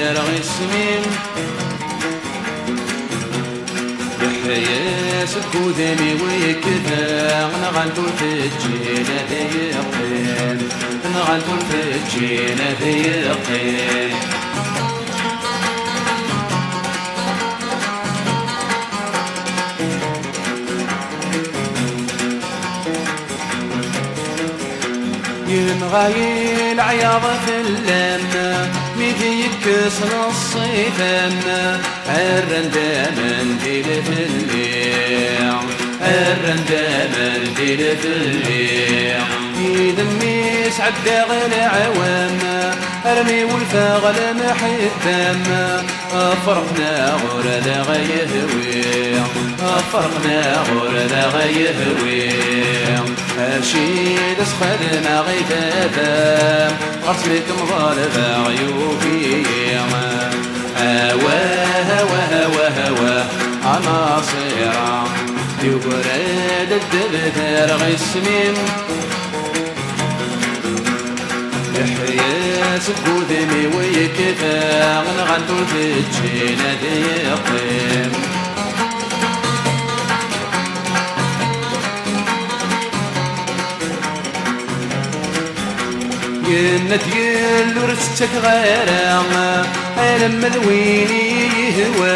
دار غسمين يحيى سكودمي ويكذا نغلطو الفجينة ذي يقين نغلطو الفجينة ذي يقين ينغاي العياض في اللمة ميدي يكسر الصيفمة الرندة منديل في الليل الرندة منديل في الليل يدمي سعد غير عوام ارمي والفاغل محي الدم فرقنا غرد غيهوي فرقنا غرد غيهوي ارشيد اسخد ما غيتاتا غرسلك مظالب عيوبي هواه هواه هواه انا صيرا يقرد الدبتر غيسمين يحيى سكودمي ويكفى نغلطو الفجينة ذي يقيم جنة يلو رستك غيرها ألم الويني يهوى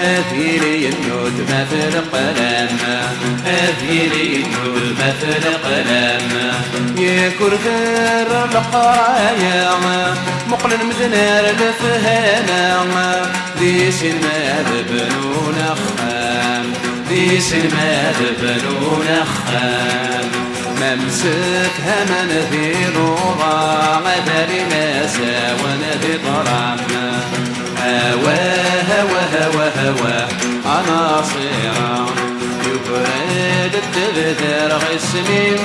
أثيري النود ما فرق لما أثيري النود ما فرق لما يكر خير القرايا مقلن مدنار لفهانا ديس الماد بنون أخام ديس الماد بنون أخام ممسكها من ذي نورا غدر ناسا ونذي ضرعنا هواه هواه هواه أنا صيرا يبرد الدبتر غسمين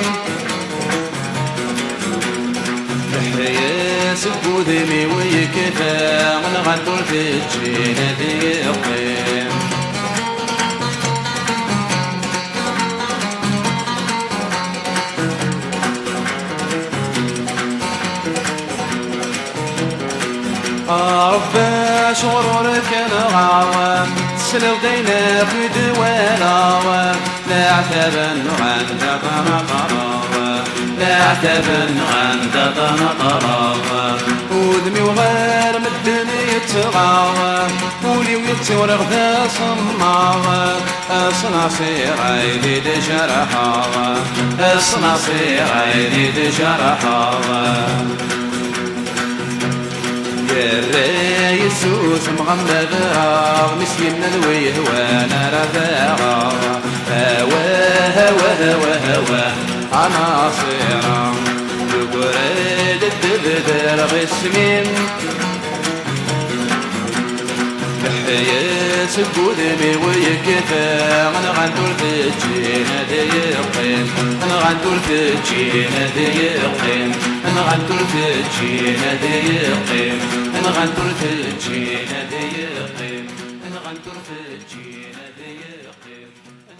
يحيى سكودمي ويكفى نغلطو الفجينة ذي يقيم رب شغرك نغاوى تسلو دينا في دوالا لا عتبا عند طنطراوى لا عتبا عند طنطراوى ودمي وغير مدني يتغاوى ولي ويتورغ ذا صماوى الصناصير عيدي دجرحاوى الصناصير عيدي دجرحاوى يسوس مغمد راغ مسينا الويه وانا رفاغا هواه هواه هواه انا صيرا يقرد الدبدر غسمين يحيى سكودمي ويكفى نغلطو الفجينة ذي يقين نغلطو الفجينة ذي يقين نغلطو الفجينة ذي يقين نغلطو الفجينة ذي يقين نغلطو الفجينة ذي يقين